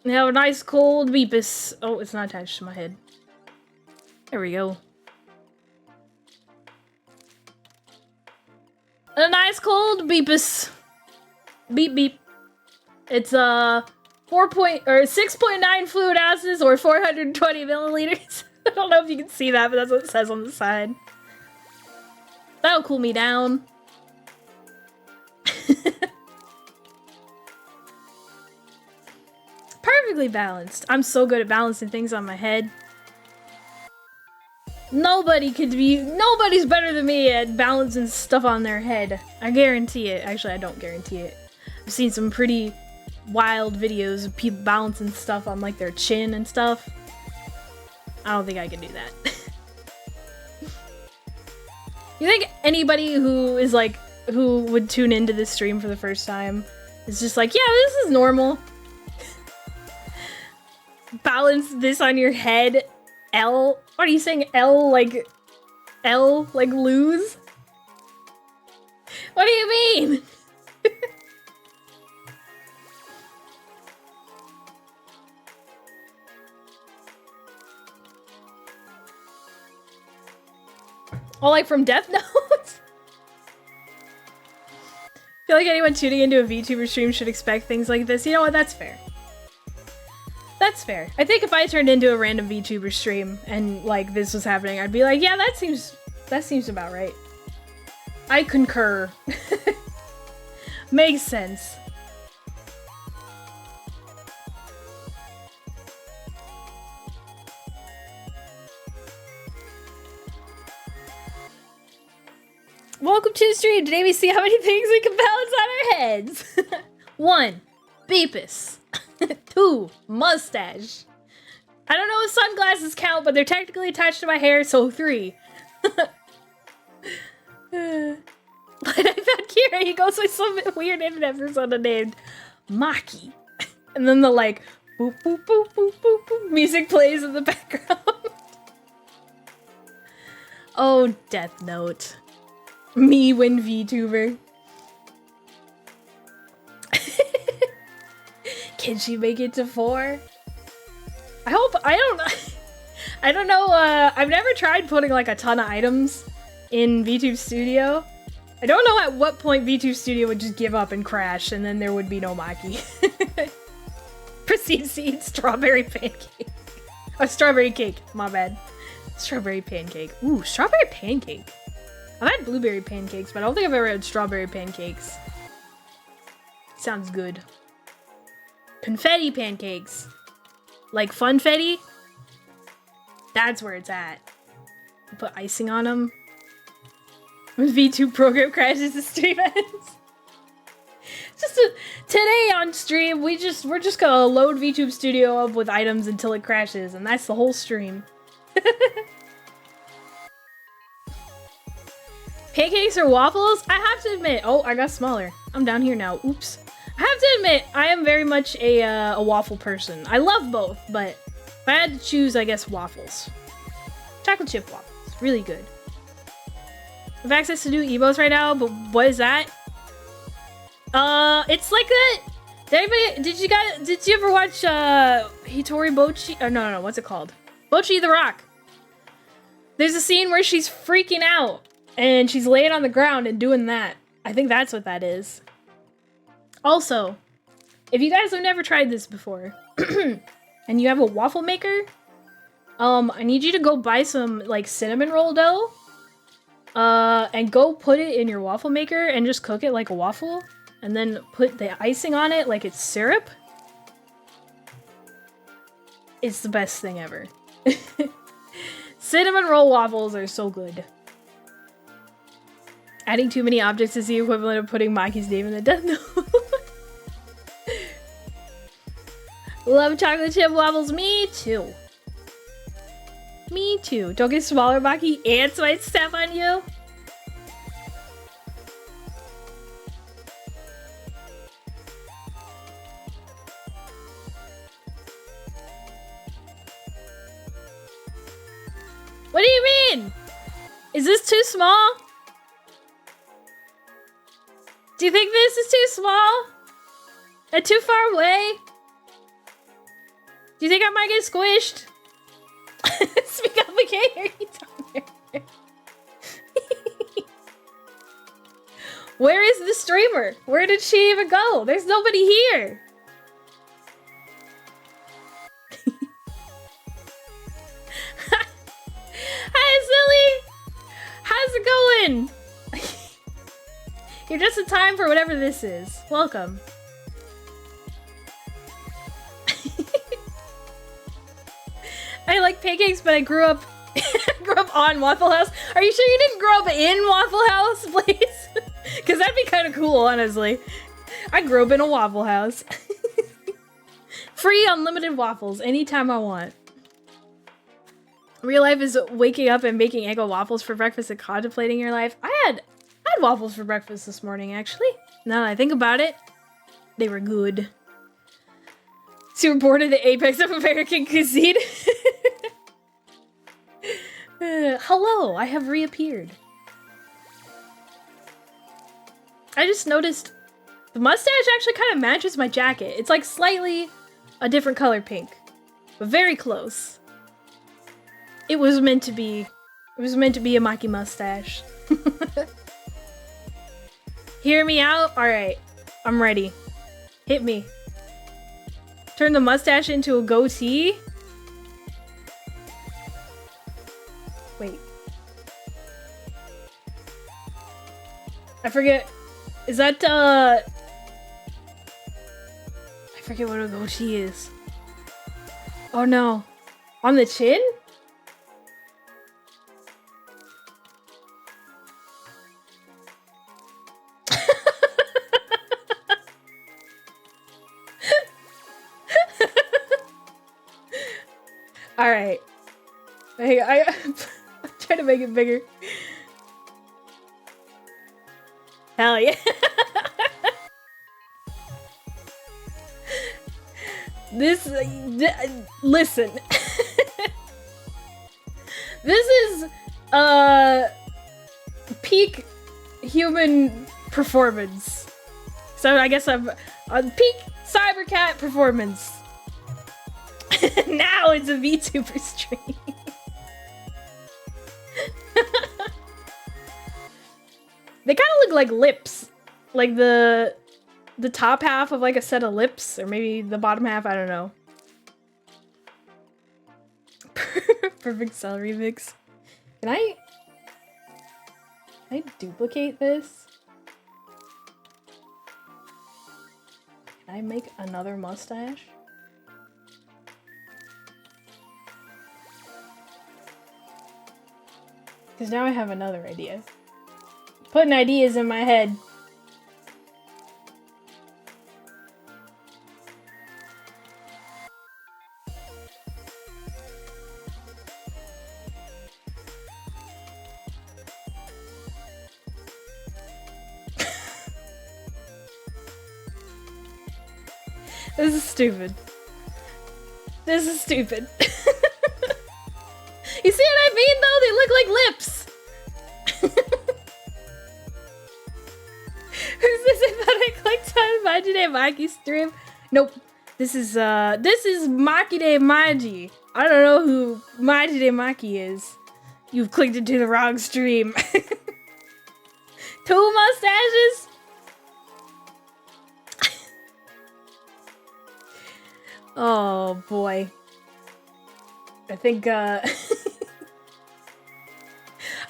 Now a nice cold Bepis. Oh, it's not attached to my head. There we go. A nice cold Bepis. Beep beep. It's 6.9 fluid ounces or 420 milliliters. I don't know if you can see that, but that's what it says on the side. That'll cool me down. Perfectly balanced. I'm so good at balancing things on my head. Nobody's better than me at balancing stuff on their head. I guarantee it. Actually, I don't guarantee it. I've seen some pretty wild videos of people balancing stuff on like their chin and stuff. I don't think I can do that. You think anybody who is like, who would tune into this stream for the first time is just like, yeah, this is normal. Balance this on your head. L? What are you saying? L like lose? What do you mean? Oh, like from Death Note? I feel like anyone tuning into a VTuber stream should expect things like this. You know what? That's fair. That's fair. I think if I turned into a random VTuber stream and like this was happening, I'd be like, yeah, that seems about right. I concur. Makes sense. Welcome to the stream. Today we see how many things we can balance on our heads. 1. Bepis. 2. Mustache. I don't know if sunglasses count, but they're technically attached to my hair, so 3. But I found Kira. He goes with some weird internet persona named Makki. And then the like boop boop boop boop boop boop music plays in the background. Oh, Death Note. Me when VTuber. Can she make it to 4? I hope. I don't know. I've never tried putting like a ton of items in VTube Studio. I don't know at what point VTube Studio would just give up and crash, and then there would be no Makki. Proceed to eat strawberry pancake. Oh, strawberry cake. My bad. Strawberry pancake. Ooh, strawberry pancake. I've had blueberry pancakes, but I don't think I've ever had strawberry pancakes. Sounds good. Confetti pancakes. Like funfetti? That's where it's at. Put icing on them. When VTube program crashes, the stream ends. Today on stream, we're just gonna load VTube Studio up with items until it crashes, and that's the whole stream. Pancakes or waffles? I have to admit. Oh, I got smaller. I'm down here now. Oops. I have to admit, I am very much a waffle person. I love both, but if I had to choose, I guess waffles. Chocolate chip waffles. Really good. I have access to new emotes right now, but what is that? It's like a... Did you ever watch, Hitori Bochi? Oh, no, what's it called? Bochi the Rock. There's a scene where she's freaking out, and she's laying on the ground and doing that. I think that's what that is. Also, if you guys have never tried this before, and you have a waffle maker, I need you to go buy some, like, cinnamon roll dough, and go put it in your waffle maker and just cook it like a waffle. and then put the icing on it like it's syrup. It's the best thing ever. Cinnamon roll waffles are so good. Adding too many objects is the equivalent of putting Makki's name in the death note. Love chocolate chip waffles. Me too. Me too. Don't get smaller, Makki. Ants might step on you. What do you mean? Is this too small? Do you think this is too small? And too far away? Do you think I might get squished? Speak up, I can't hear you down there. Where is the streamer? Where did she even go? There's nobody here. Hi, Silly! How's it going? You're just in time for whatever this is. Welcome. I like pancakes, but I grew up on Waffle House. Are you sure you didn't grow up in Waffle House, please? Because that'd be kind of cool, honestly. I grew up in a Waffle House. Free unlimited waffles anytime I want. Real life is waking up and making Eggo waffles for breakfast and contemplating your life. I had waffles for breakfast this morning, actually. Now that I think about it, they were good. Super bored of the apex of American cuisine. Hello, I have reappeared. I just noticed the mustache actually kind of matches my jacket. It's like slightly a different color pink, but very close. It was meant to be. It was meant to be a Makki mustache. Hear me out? Alright. I'm ready. Hit me. Turn the mustache into a goatee? Wait. I forget. Is that, I forget what a goatee is. Oh no. On the chin? Alright. Hey, I'm trying to make it bigger. Hell yeah. Listen. This is peak human performance. So I guess I'm on peak cybercat performance. Now it's a VTuber stream. They kind of look like lips. Like the top half of like a set of lips, or maybe the bottom half, I don't know. Perfect celery mix. Can I duplicate this? Can I make another mustache? Because now I have another idea. Putting ideas in my head. This is stupid. This is stupid. You see what I mean, though? They look like lips. Who's this? I thought I clicked on Maji de Makki stream. Nope. This is Makki de Maji. I don't know who Maji de Makki is. You've clicked into the wrong stream. 2 mustaches? Oh boy. I think I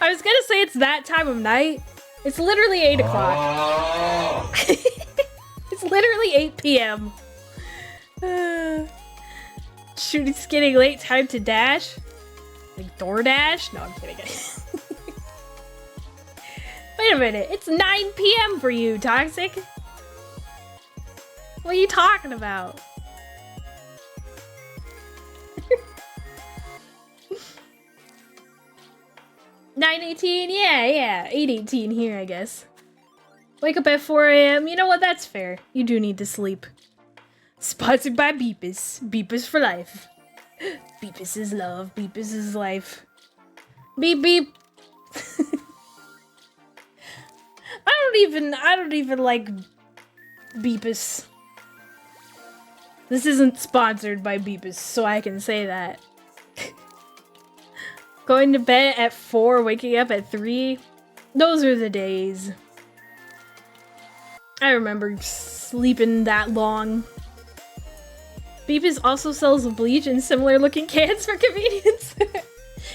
was gonna say it's that time of night. It's literally 8 o'clock. It's literally 8 p.m. Shooting's getting late. Time to dash. Like DoorDash? No, I'm kidding. Wait a minute. It's 9 p.m. for you, Toxic. What are you talking about? $9:18? Yeah. 8:18 here, I guess. Wake up at 4 a.m. You know what? That's fair. You do need to sleep. Sponsored by Bepis. Bepis for life. Bepis is love. Bepis is life. Beep beep. I don't even like Bepis. This isn't sponsored by Bepis, so I can say that. Going to bed at 4, waking up at 3. Those are the days. I remember sleeping that long. Bepis also sells bleach in similar looking cans for convenience.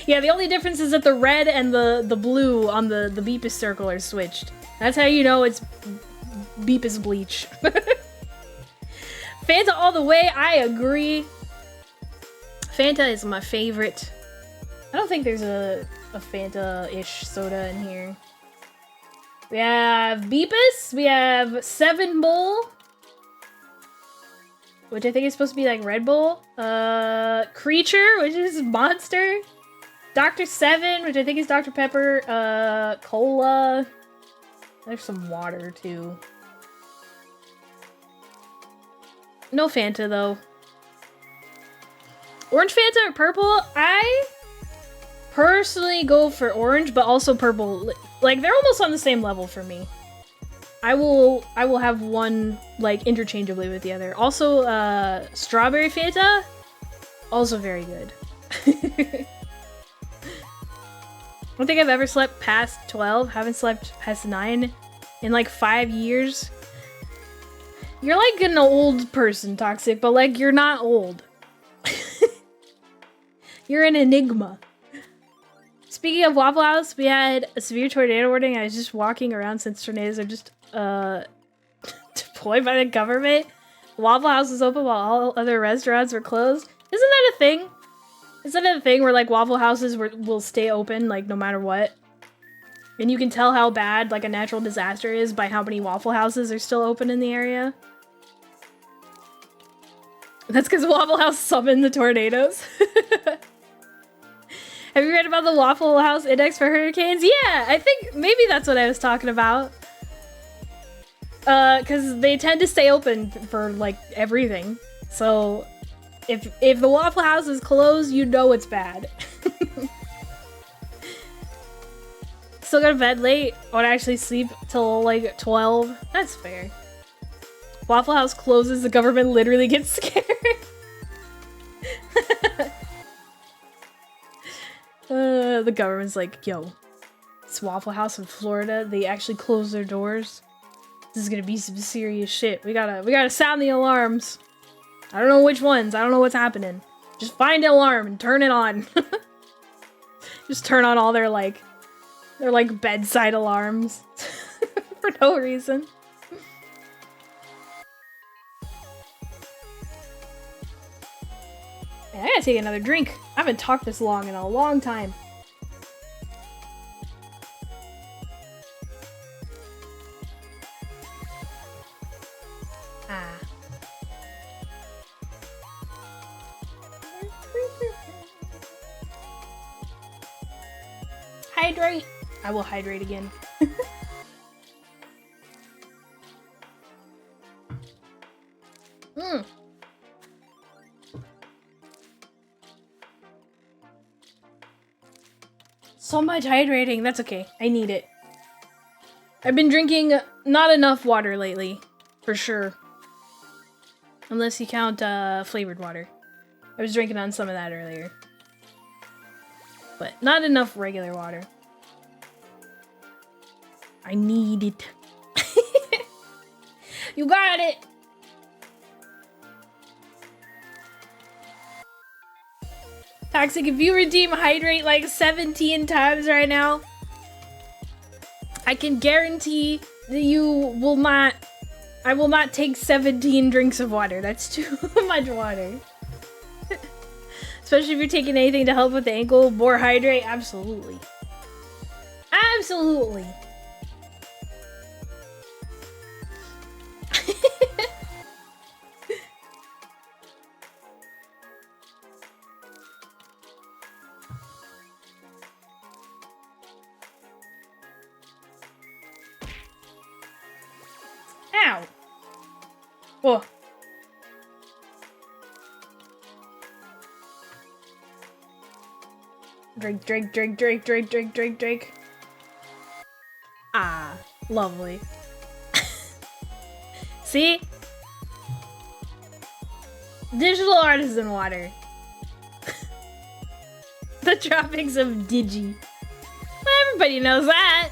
Yeah, the only difference is that the red and the blue on the Bepis circle are switched. That's how you know it's Bepis bleach. Fanta all the way, I agree. Fanta is my favorite. I don't think there's a Fanta-ish soda in here. We have Bepis, we have 7 Bull, which I think is supposed to be like Red Bull. Creature, which is Monster. Dr. 7, which I think is Dr. Pepper. Cola. There's some water too. No Fanta though. Orange Fanta or purple? I personally go for orange, but also purple. Like, they're almost on the same level for me. I will have one, like, interchangeably with the other. Also, strawberry Fanta, also very good. I don't think I've ever slept past 12. Haven't slept past 9 in, like, 5 years. You're like an old person, Toxic, but, like, you're not old. You're an enigma. Speaking of Waffle House, we had a severe tornado warning. I was just walking around since tornadoes are just deployed by the government. Waffle House was open while all other restaurants were closed. Isn't that a thing? Isn't that a thing where, like, Waffle Houses will stay open, like, no matter what? And you can tell how bad, like, a natural disaster is by how many Waffle Houses are still open in the area. That's because Waffle House summoned the tornadoes. Have you read about the Waffle House Index for hurricanes? Yeah, I think maybe that's what I was talking about. Because they tend to stay open for, like, everything. So, if the Waffle House is closed, you know it's bad. Still go to bed late? Won't actually sleep till, like, 12? That's fair. Waffle House closes, the government literally gets scared. The government's like, yo, it's Waffle House in Florida. They actually close their doors. This is gonna be some serious shit. We gotta sound the alarms. I don't know which ones. I don't know what's happening. Just find an alarm and turn it on. Just turn on all their bedside alarms for no reason. Man, I gotta take another drink. I haven't talked this long in a long time. Ah. Hydrate! I will hydrate again. So much hydrating. That's okay. I need it. I've been drinking not enough water lately. For sure. Unless you count flavored water. I was drinking on some of that earlier. But not enough regular water. I need it. You got it! Toxic, if you redeem hydrate like 17 times right now, I can guarantee that you will not I will not take 17 drinks of water. That's too much water. Especially if you're taking anything to help with the ankle. More hydrate. Absolutely. Absolutely. Ow. Whoa. Drink, drink, drink, drink, drink, drink, drink, drink. Ah, lovely. See? Digital artisan water. The Tropics of Digi. Well, everybody knows that.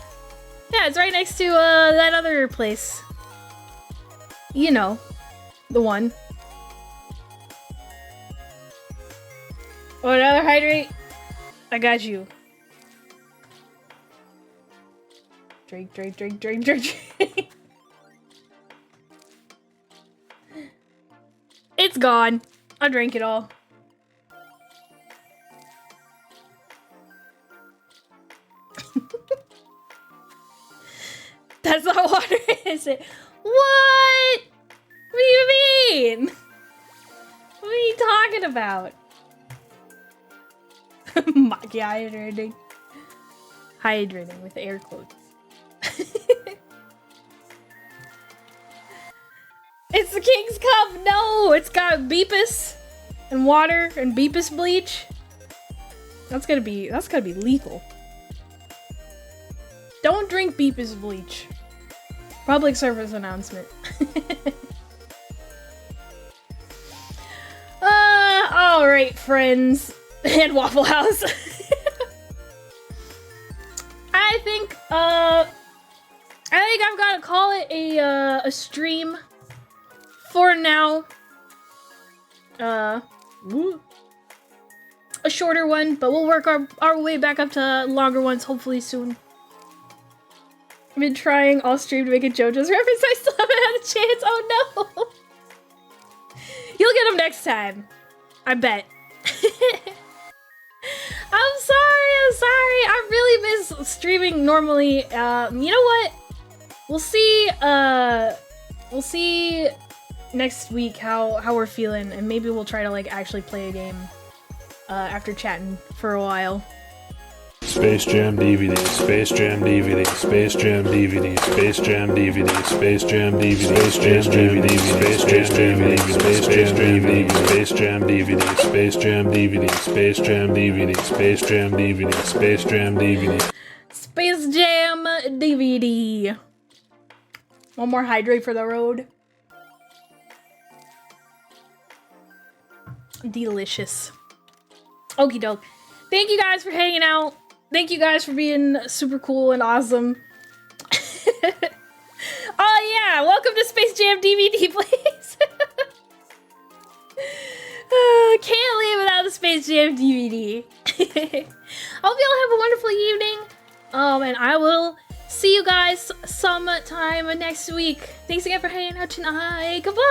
Yeah, it's right next to that other place. You know, the one. Oh, another hydrate? I got you. Drink, drink, drink, drink, drink, drink. It's gone. I'll drink it all. That's not water, is it? What? What do you mean? What are you talking about? Makki hydrating. Hydrating with air quotes. It's the King's Cup! No! It's got Bepis and water and Bepis bleach. That's gonna be lethal. Don't drink Bepis bleach. Public service announcement. Alright, friends. And Waffle House. I think I've got to call it a stream for now. A shorter one, but we'll work our way back up to longer ones hopefully soon. I've been trying all stream to make a JoJo's reference. I still haven't had a chance. Oh no! You'll get them next time. I bet. I'm sorry. I really miss streaming normally. You know what? We'll see next week how we're feeling, and maybe we'll try to like actually play a game after chatting for a while. Space Jam DVD, Space Jam DVD, Space Jam DVD, Space Jam DVD, Space Jam DVD, Space Jam DVD, Space Jam DVD, Space Jam DVD, Space Jam DVD, Space Jam DVD, Space Jam DVD, Space Jam DVD, Space Jam DVD. Space Jam DVD. One more hydrate for the road. Delicious. Okie doke. Thank you guys for hanging out. Thank you guys for being super cool and awesome. Oh yeah, welcome to Space Jam DVD, please. Can't leave without the Space Jam DVD. I hope y'all have a wonderful evening. And I will see you guys sometime next week. Thanks again for hanging out tonight. Goodbye.